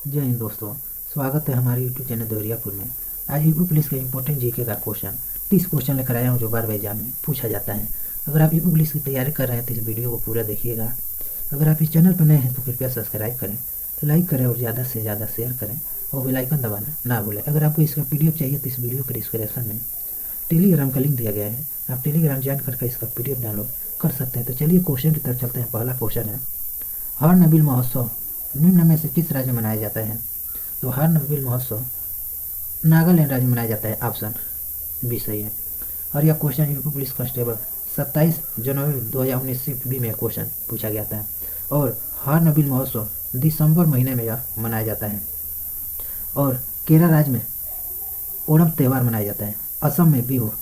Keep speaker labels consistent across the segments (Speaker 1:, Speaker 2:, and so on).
Speaker 1: जय हिंद दोस्तों, स्वागत है हमारे यूट्यूब चैनल देवरियापुर में। आज यूपी पुलिस का इंपॉर्टेंट जीके का क्वेश्चन 30 क्वेश्चन लेकर आया हूँ जो बार बार एग्जाम में पूछा जाता है। अगर आप यूपी पुलिस की तैयारी कर रहे हैं तो इस वीडियो को पूरा देखिएगा। अगर आप इस चैनल पर नए हैं तो कृपया सब्सक्राइब करें, लाइक करें और ज़्यादा से ज़्यादा शेयर करें और बेल आइकन दबाना ना भूलें। अगर आपको इसका PDF चाहिए तो इस वीडियो के डिस्क्रिप्शन में टेलीग्राम का लिंक दिया गया है, आप टेलीग्राम ज्वाइन करके इसका PDF डाउनलोड कर सकते हैं। तो चलिए क्वेश्चन की तरफ चलते हैं। पहला क्वेश्चन है, हॉर्नबिल महोत्सव निम्न में से किस राज्य में मनाया जाता है? तो हॉर्नबिल महोत्सव नागालैंड राज्य में मनाया जाता है, ऑप्शन बी सही है। और यह क्वेश्चन यूपी पुलिस कांस्टेबल 27 जनवरी 2019 ईस्वी में क्वेश्चन पूछा गया था। और हॉर्नबिल महोत्सव दिसंबर महीने में यह मनाया जाता है। और केरल राज्य में ओणम त्यौहार मनाया जाता है, असम में बिहू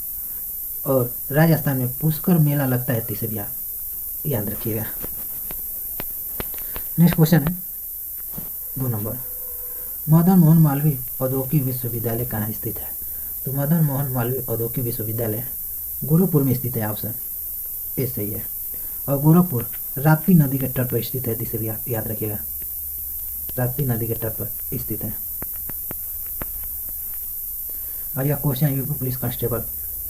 Speaker 1: और राजस्थान में पुष्कर मेला लगता है 30 बिहार, याद रखिएगा। नेक्स्ट क्वेश्चन है 2 नंबर, मदन मोहन मालवीय औद्योगिक विश्वविद्यालय कहाँ स्थित है? तो मदन मोहन मालवीय औद्योगिक विश्वविद्यालय गोरखपुर में स्थित है, ऑप्शन ए सही है। और गोरखपुर राप्ती नदी के तट पर स्थित है, जिसे भी याद रखिएगा, राप्ती नदी के तट पर स्थित है। और यह क्वेश्चन यूपी पुलिस कांस्टेबल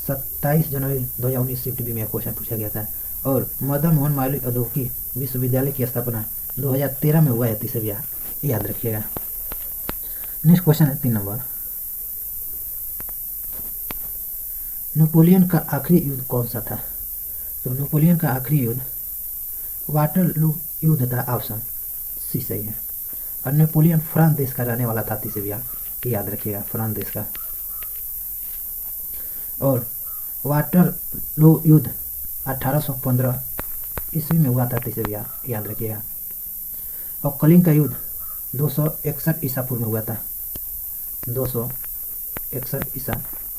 Speaker 1: 27 जनवरी 2019 ईस्वी में क्वेश्चन पूछा गया था। और मदन मोहन मालवीय औद्योगिक विश्वविद्यालय की स्थापना 2013 में हुआ है, जिसे भी याद रखिएगा। नेक्स्ट क्वेश्चन है 3 नंबर, नेपोलियन का आखिरी युद्ध कौन सा था? तो नेपोलियन का आखिरी युद्ध वाटरलू युद्ध था, ऑप्शन सी सही है। और नेपोलियन फ्रांस देश का रहने वाला था, इसे भी याद रखिएगा, फ्रांस देश का। और वाटरलू युद्ध 1815 ईस्वी में हुआ था, इसे भी याद रखिएगा। और कलिंग का युद्ध 261 ईसा पूर्व में हुआ था, 261 ईसा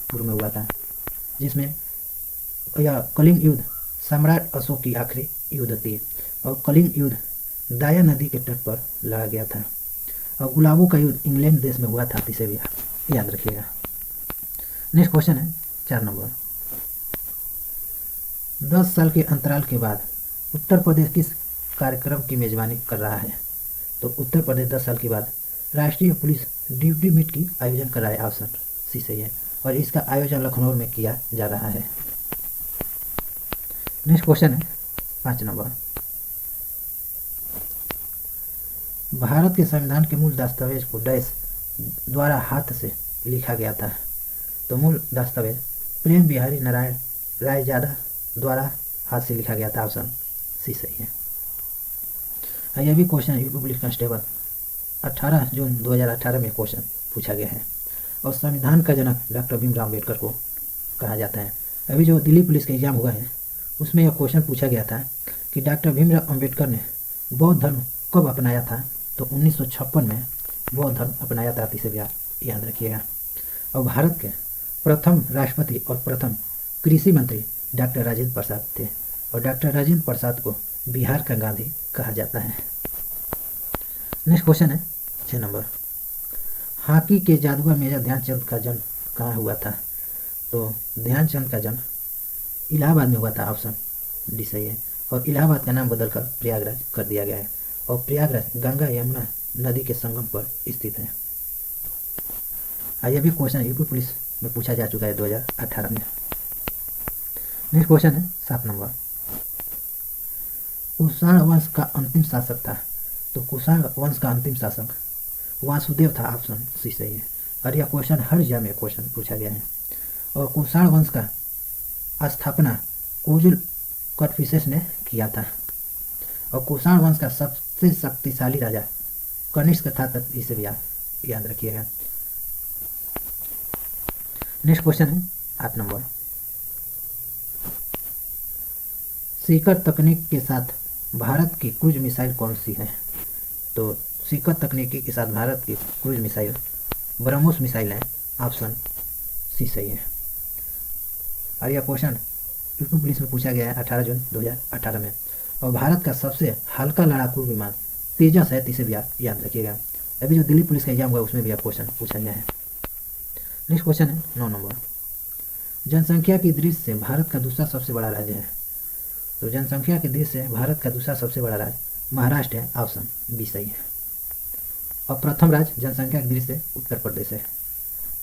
Speaker 1: पूर्व में हुआ था, जिसमें यह कलिंग युद्ध सम्राट अशोक की आखिरी युद्ध थी। और कलिंग युद्ध दाया नदी के तट पर लड़ा गया था। और गुलाबों का युद्ध इंग्लैंड देश में हुआ था, इसे भी याद रखिएगा। नेक्स्ट क्वेश्चन है 4 नंबर, 10 साल के अंतराल के बाद उत्तर प्रदेश किस कार्यक्रम की मेजबानी कर रहा है? तो उत्तर प्रदेश 10 साल के बाद राष्ट्रीय पुलिस ड्यूटी मीट की आयोजन कर रहा है, ऑप्शन सी सही है। और इसका आयोजन लखनऊ में किया जा रहा है। नेक्स्ट क्वेश्चन है 5 नंबर, भारत के संविधान के मूल दस्तावेज को डैश द्वारा हाथ से लिखा गया था? तो मूल दस्तावेज प्रेम बिहारी नारायण रायजादा द्वारा हाथ से लिखा गया था, ऑप्शन सी सही है। यह भी क्वेश्चन यूपी पुलिस कांस्टेबल 18 जून 2018 में क्वेश्चन पूछा गया है। और संविधान का जनक डॉक्टर भीमराव अम्बेडकर को कहा जाता है। अभी जो दिल्ली पुलिस का एग्जाम हुआ है उसमें यह क्वेश्चन पूछा गया था कि डॉक्टर भीमराव अम्बेडकर ने बौद्ध धर्म कब अपनाया था? तो 1956 में बौद्ध धर्म अपनाया था, इसे भी याद रखिएगा। और भारत के प्रथम राष्ट्रपति और प्रथम कृषि मंत्री डॉक्टर राजेंद्र प्रसाद थे। और डॉक्टर राजेंद्र प्रसाद को बिहार का गांधी कहा जाता है। नेक्स्ट क्वेश्चन है 6 नंबर, हॉकी के जादूगर मेजर ध्यानचंद का जन्म कहाँ हुआ था? तो ध्यानचंद का जन्म इलाहाबाद में हुआ था, ऑप्शन डी सही है। और इलाहाबाद का नाम बदलकर प्रयागराज कर दिया गया है। और प्रयागराज गंगा यमुना नदी के संगम पर स्थित है। यह भी क्वेश्चन यूपी पुलिस में पूछा जा चुका है 2018 में। नेक्स्ट क्वेश्चन है 7 नंबर, कुषाण वंश का अंतिम शासक था? तो कुषाण वंश का अंतिम शासक वासुदेव था, ऑप्शन सी सही है। और यह क्वेश्चन हर एग्जाम में क्वेश्चन पूछा गया है। और कुषाण वंश का स्थापना कुजुल कटफिसेस ने किया था। और कुषाण वंश का सबसे शक्तिशाली राजा कनिष्क था, इसे भी याद रखिएगा। नेक्स्ट क्वेश्चन है 8 नंबर, सीकर तकनीक के साथ भारत की क्रूज मिसाइल कौन सी है? तो सीकर तकनीकी के साथ भारत की क्रूज मिसाइल ब्रह्मोस मिसाइल है, ऑप्शन सी सही है। और यह क्वेश्चन यूपी पुलिस में पूछा गया है 18 जून 2018 में। और भारत का सबसे हल्का लड़ाकू विमान तेजस है, इसे भी याद रखिएगा। अभी जो दिल्ली पुलिस का एग्जाम हुआ उसमें भी यह क्वेश्चन पूछा गया है। नेक्स्ट क्वेश्चन है 9 नंबर, जनसंख्या की दृष्टि से भारत का दूसरा सबसे बड़ा राज्य है? तो जनसंख्या की दृष्टि से भारत का दूसरा सबसे बड़ा राज्य महाराष्ट्र है, ऑप्शन बी सही है। और प्रथम राज्य जनसंख्या की दृष्टि से उत्तर प्रदेश है,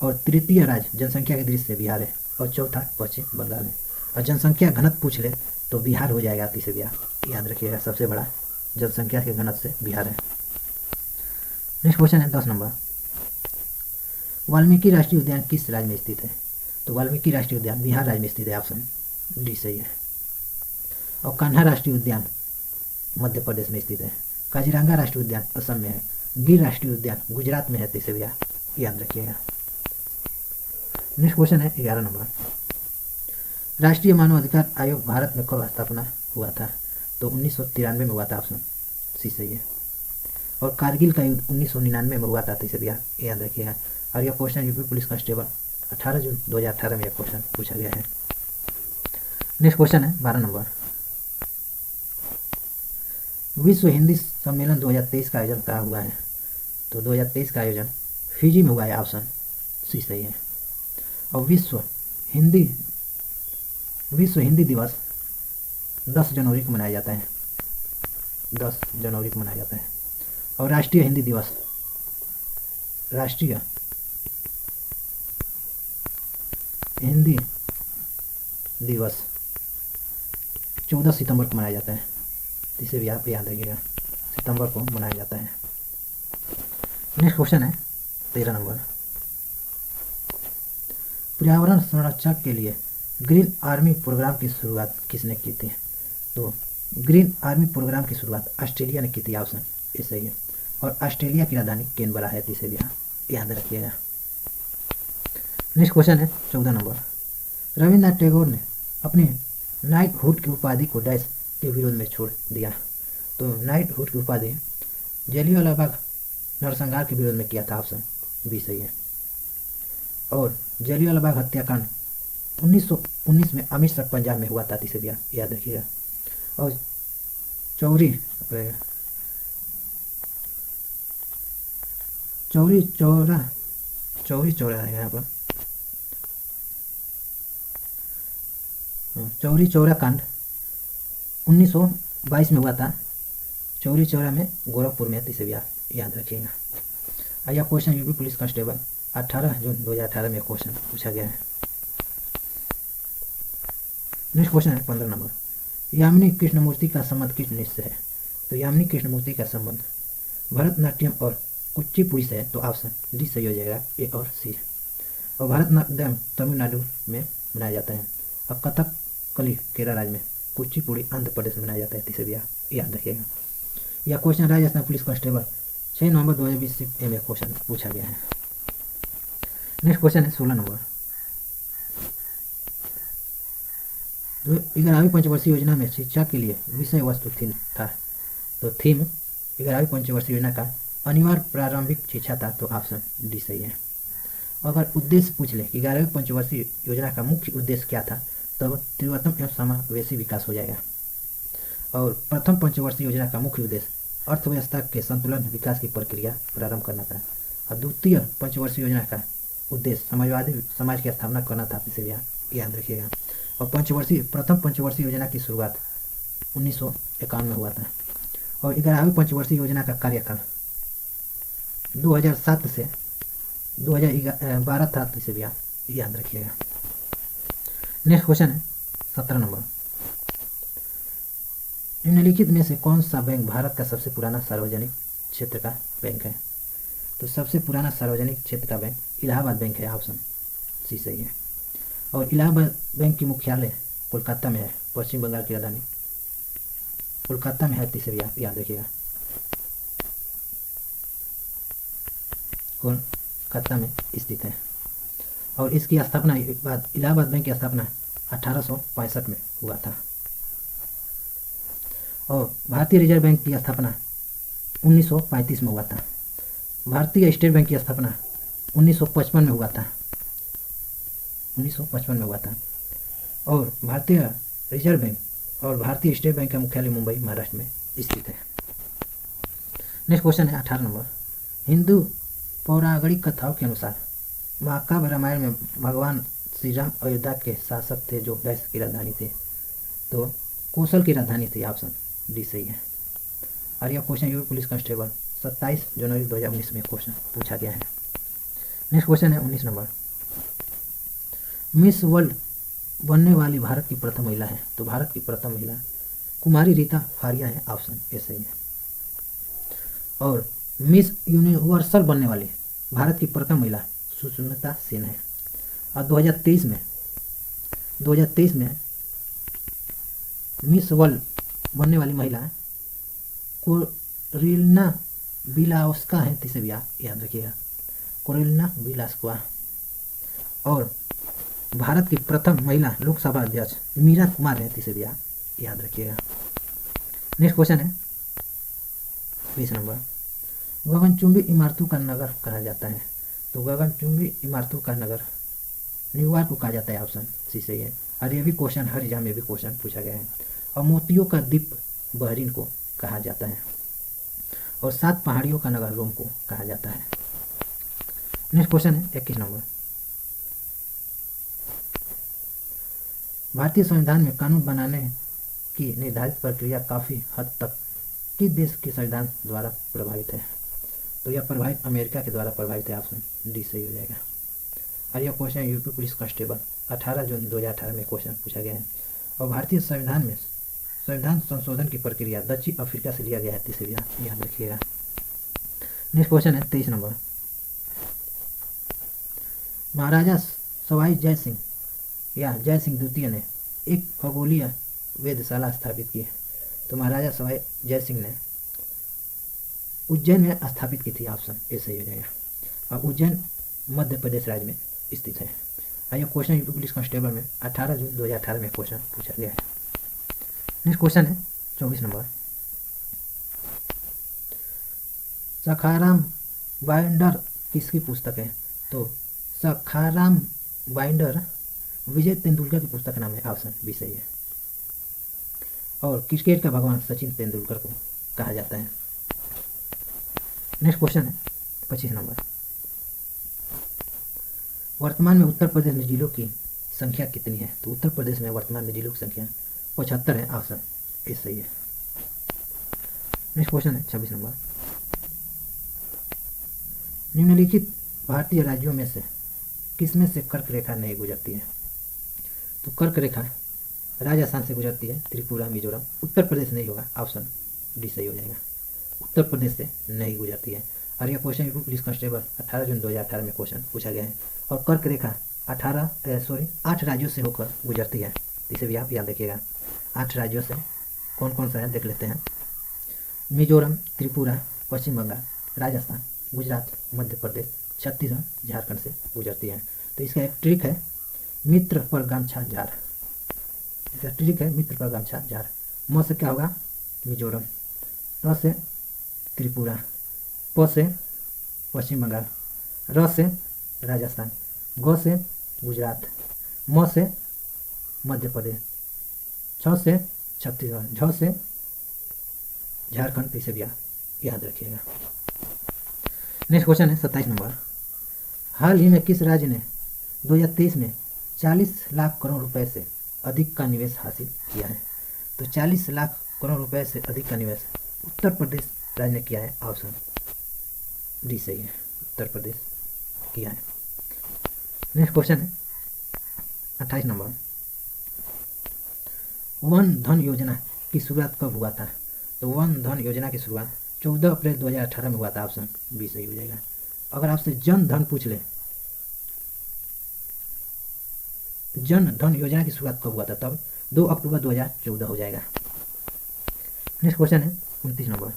Speaker 1: और तृतीय राज्य जनसंख्या की दृष्टि से बिहार है, और चौथा पश्चिम बंगाल है। और जनसंख्या घनत्व पूछ ले तो बिहार हो जाएगा तीसरे बिहार, याद रखिएगा, सबसे बड़ा जनसंख्या के घनत्व से बिहार है। नेक्स्ट क्वेश्चन है 10 नंबर, वाल्मीकि राष्ट्रीय उद्यान किस राज्य में स्थित है? तो वाल्मीकि राष्ट्रीय उद्यान बिहार राज्य में स्थित है, ऑप्शन डी सही है। और कान्हा राष्ट्रीय उद्यान मध्य प्रदेश में स्थित है। काजीरंगा राष्ट्रीय उद्यान असम में है। गिर राष्ट्रीय उद्यान गुजरात में है, तीसरे बिहार, याद रखिएगा। नेक्स्ट क्वेश्चन है 11 नंबर, राष्ट्रीय मानव अधिकार आयोग भारत में कब स्थापना हुआ था? तो 1993 में हुआ था, ऑप्शन सी सही है। और कारगिल का युद्ध 1999 में हुआ था, तीसरे बिहार, याद रखिएगा। और यह क्वेश्चन यूपी पुलिस कांस्टेबल 18 जून 2018 में यह क्वेश्चन पूछा गया है। नेक्स्ट क्वेश्चन है 12 नंबर, विश्व हिंदी सम्मेलन 2023 का आयोजन कहाँ हुआ है? तो 2023 का आयोजन फिजी में हुआ है, ऑप्शन सी सही है। और विश्व हिंदी दिवस 10 जनवरी को मनाया जाता है, 10 जनवरी को मनाया जाता है। और राष्ट्रीय हिंदी दिवस 14 सितंबर को मनाया जाता है, इसे भी आप याद रखिएगा, सितंबर को मनाया जाता है। नेक्स्ट क्वेश्चन है 13 नंबर, पर्यावरण संरक्षण के लिए ग्रीन आर्मी प्रोग्राम की शुरुआत किसने की थी? तो ग्रीन आर्मी प्रोग्राम की शुरुआत ऑस्ट्रेलिया ने की थी, ऑप्शन ए सही है। और ऑस्ट्रेलिया की राजधानी कैनबरा है, इसे भी याद रखिएगा। नेक्स्ट क्वेश्चन है 14 नंबर, रविन्द्रनाथ टैगोर ने अपने नाइटहुड की उपाधि को डैश के विरोध में छोड़ दिया? तो नाइटहुड की उपाधि जलियांवाला बाग नरसंहार के विरोध में किया था, ऑप्शन बी सही है। और जलियांवाला बाग हत्याकांड 1919 में अमृतसर पंजाब में हुआ था, इसे भी याद रखिएगा। और चौरी चौरा है यहाँ पर, चौरी चौरा कांड 1922 में हुआ था, चौरी चौरा में गोरखपुर में, इसे भी याद रखिएगा। यह क्वेश्चन यूपी पुलिस कांस्टेबल 18 जून 2018 में क्वेश्चन पूछा गया है। नेक्स्ट क्वेश्चन है 15 नंबर, यामिनी कृष्णमूर्ति का संबंध किस नृत्य से है? तो यामिनी कृष्णमूर्ति का संबंध भरतनाट्यम और कुचिपुड़ी से है, तो ऑप्शन डी सही हो जाएगा, ए और सी। और भरतनाट्यम तमिलनाडु में मनाया जाता है, और कथकली केरल राज्य में, कुचिपुड़ी आंध्र प्रदेश में मनाया जाता है, इसे भी याद रखिएगा। यह क्वेश्चन राजस्थान पुलिस कांस्टेबल 6 नवंबर 2020 में क्वेश्चन पूछा गया है। नेक्स्ट क्वेश्चन है 16 नंबर, 11वीं पंचवर्षीय योजना में शिक्षा के लिए विषय वस्तु थीम था, तो थीम 11वीं पंचवर्षीय योजना का अनिवार्य प्रारंभिक शिक्षा था, तो ऑप्शन डी सही है। अगर उद्देश्य पूछ ले कि 11वीं पंचवर्षीय योजना का मुख्य उद्देश्य क्या था, तब त्रिवतम एवं समावेशी विकास हो जाएगा। और प्रथम पंचवर्षीय योजना का मुख्य उद्देश्य अर्थव्यवस्था के संतुलन विकास की प्रक्रिया प्रारंभ करना था। और द्वितीय पंचवर्षीय योजना का उद्देश्य समाजवादी समाज की स्थापना करना था, इसे याद रखिएगा। और प्रथम पंचवर्षीय योजना की शुरुआत 1951 में हुआ था। और 11वीं पंचवर्षीय योजना का कार्यकाल 2007 से 2012 था, तो इसे भी याद रखिएगा। नेक्स्ट क्वेश्चन है 17 नंबर, निम्नलिखित में से कौन सा बैंक भारत का सबसे पुराना सार्वजनिक क्षेत्र का बैंक है? तो सबसे पुराना सार्वजनिक क्षेत्र का बैंक इलाहाबाद बैंक है, ऑप्शन सी सही है। और इलाहाबाद बैंक की मुख्यालय कोलकाता में है, पश्चिम बंगाल की राजधानी कोलकाता में है, इसे भी याद रखिएगा, कोलकाता में स्थित है। और इसकी स्थापना इलाहाबाद बैंक की स्थापना 1865 में हुआ था। और भारतीय रिजर्व बैंक की स्थापना 1935 में हुआ था। भारतीय स्टेट बैंक की स्थापना 1955 में हुआ था, 1955 में हुआ था। और भारतीय रिजर्व बैंक और भारतीय स्टेट बैंक का मुख्यालय मुंबई महाराष्ट्र में स्थित है। नेक्स्ट क्वेश्चन है 18 नंबर, हिंदू पौराणिक कथाओं के अनुसार महाकाव्य रामायण में भगवान श्री राम अयोध्या के शासक थे जो देश की राजधानी थे, तो कौशल की राजधानी थी, ऑप्शन डी सही है। और यह क्वेश्चन यूपी पुलिस कांस्टेबल 27 जनवरी 2019 में क्वेश्चन पूछा गया है। नेक्स्ट क्वेश्चन है 19 नंबर, मिस वर्ल्ड बनने वाली भारत की प्रथम महिला है। तो भारत की प्रथम महिला कुमारी रीता फारिया है, ऑप्शन ए सही है। और मिस यूनिवर्सल बनने वाली भारत की प्रथम महिला सुष्मिता सेन है। और 2023 में मिस वर्ल्ड बनने वाली महिला कोरिलिना बिलास्का है, इसे भी आप याद रखिएगा, कोरिलिना बिलास्का। और भारत की प्रथम महिला लोकसभा अध्यक्ष मीरा कुमार है, इसे भी आप याद रखिएगा। नेक्स्ट क्वेश्चन है 20 नंबर, गगनचुंबी इमारतों का नगर कहा जाता है। तो गगनचुंबी इमारतों का नगर न्यूयॉर्क को कहा जाता है, ऑप्शन सी सही है। और ये भी क्वेश्चन हर एग्जाम में भी क्वेश्चन पूछा गया है। और मोतियों का द्वीप बहरीन को कहा जाता है। और 7 पहाड़ियों का नगर रोम को कहा जाता है। नेक्स्ट क्वेश्चन है 21 नंबर, भारतीय संविधान में कानून बनाने की निर्धारित प्रक्रिया काफ़ी हद तक किस देश के संविधान द्वारा प्रभावित है। तो यह प्रभावित अमेरिका के द्वारा प्रभावित है, ऑप्शन डी सही हो जाएगा। और यह क्वेश्चन यूपी पुलिस कांस्टेबल 18 जून 2018 में क्वेश्चन पूछा गया है। और भारतीय संविधान में संविधान संशोधन की प्रक्रिया दक्षिण अफ्रीका से लिया गया है, इसे भी याद रखिएगा। नेक्स्ट क्वेश्चन है 23 नंबर, महाराजा सवाई जय सिंह या जय सिंह द्वितीय ने एक खगोलीय वेधशाला स्थापित की है। तो महाराजा सवाई जय सिंह ने उज्जैन में स्थापित की थी, ऑप्शन ए सही हो जाएगा। और उज्जैन मध्य प्रदेश राज्य में स्थित है। यह क्वेश्चन यूपी पुलिस कांस्टेबल में 18 जून 2018 में क्वेश्चन पूछा गया है। नेक्स्ट क्वेश्चन है 24 नंबर, सखाराम बाइंडर किसकी पुस्तक है। तो सखाराम बाइंडर विजय तेंदुलकर की पुस्तक का नाम है, ऑप्शन बी सही है। और क्रिकेट का भगवान सचिन तेंदुलकर को कहा जाता है। नेक्स्ट क्वेश्चन है 25 नंबर, वर्तमान में उत्तर प्रदेश में जिलों की संख्या कितनी है। तो उत्तर प्रदेश में वर्तमान में जिलों की संख्या 75 है, ऑप्शन ए सही है। नेक्स्ट क्वेश्चन है 26 नंबर, निम्नलिखित भारतीय राज्यों में से किसमें से कर्क रेखा नहीं गुजरती है। तो कर्क रेखा राजस्थान से गुजरती है, त्रिपुरा, मिजोरम। उत्तर प्रदेश नहीं होगा, ऑप्शन डी सही हो जाएगा, उत्तर प्रदेश से नहीं गुजरती है। और यह क्वेश्चन यूपी पुलिस कांस्टेबल 18 जून 2018 में क्वेश्चन पूछा गया है। और कर्क रेखा 8 राज्यों से होकर गुजरती है, इसे भी आप याद रखिएगा। 8 राज्यों से कौन कौन सा है देख लेते हैं, मिजोरम, त्रिपुरा, पश्चिम बंगाल, राजस्थान, गुजरात, मध्य प्रदेश, छत्तीसगढ़, झारखंड से गुजरती है। तो इसका एक ट्रिक है मित्र पर गामछा झार, इसका ट्रिक है मित्र पर गामछा झार। म से क्या होगा मिजोरम, र से त्रिपुरा, प से पश्चिम बंगाल, र से राजस्थान, ग से गुजरात, म से मध्य प्रदेश, छ से छत्तीसगढ़, झ से झारखंड। इसे भी याद रखिएगा। नेक्स्ट क्वेश्चन है 27 नंबर, हाल ही में किस राज्य ने 2023 में 40 लाख करोड़ रुपए से अधिक का निवेश हासिल किया है। तो 40 लाख करोड़ रुपए से अधिक का निवेश उत्तर प्रदेश राज्य ने किया है, ऑप्शन डी सही है, उत्तर प्रदेश किया है। नेक्स्ट क्वेश्चन है 28 नंबर, वन धन योजना की शुरुआत कब हुआ था। तो वन धन योजना की शुरुआत 14 अप्रैल 2018 में हुआ था, ऑप्शन बी सही हो जाएगा। अगर आपसे जन धन पूछ ले, जन धन योजना की शुरुआत कब हुआ था, तब 2 अक्टूबर 2014 हो जाएगा। नेक्स्ट क्वेश्चन है 29 नंबर,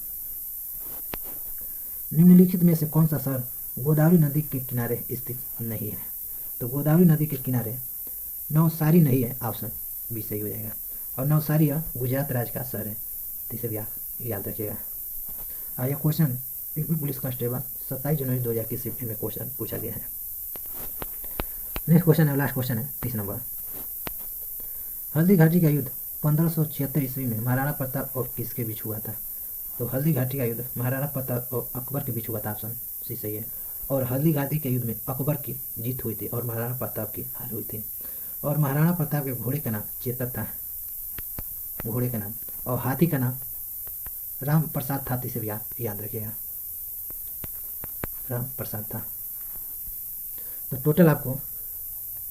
Speaker 1: निम्नलिखित में से कौन सा शहर गोदावरी नदी के किनारे स्थित नहीं है। तो गोदावरी नदी के किनारे नवसारी नहीं है, ऑप्शन बी सही हो जाएगा। और नवसारी गुजरात राज्य का शहर है, इसे भी आप याद रखिएगा। और यह क्वेश्चन यूपी पुलिस कांस्टेबल 27 जनवरी 2021 में क्वेश्चन पूछा गया है। नेक्स्ट क्वेश्चन है, लास्ट क्वेश्चन है 30 नंबर, हल्दी घाटी का युद्ध 1576 ईस्वी में महाराणा प्रताप और किसके बीच हुआ था। तो हल्दी घाटी का युद्ध महाराणा प्रताप और अकबर के बीच हुआ था, ऑप्शन सी सही है। और हल्दी घाटी के युद्ध में अकबर की जीत हुई थी और महाराणा प्रताप की हार हुई थी। और महाराणा प्रताप के घोड़े का नाम चेतक था, घोड़े का नाम, और हाथी का नाम राम प्रसाद था, इसे भी आप याद रखिएगा। राम प्रसाद था। तो टोटल आपको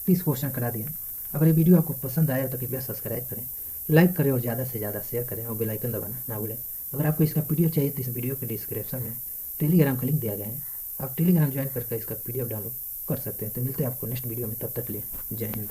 Speaker 1: 30 क्वेश्चन करा दिए। अगर ये वीडियो आपको पसंद आया तो कृपया सब्सक्राइब करें, लाइक करें और ज़्यादा से ज़्यादा शेयर करें और बेल आइकन दबाना ना भूलें। अगर आपको इसका पीडीएफ चाहिए तो इस वीडियो के डिस्क्रिप्शन में टेलीग्राम का लिंक दिया गया है, आप टेलीग्राम ज्वाइन करके इसका पीडीएफ डाउनलोड कर सकते हैं। तो मिलते हैं आपको नेक्स्ट वीडियो में, तब तक के लिए जय हिंद।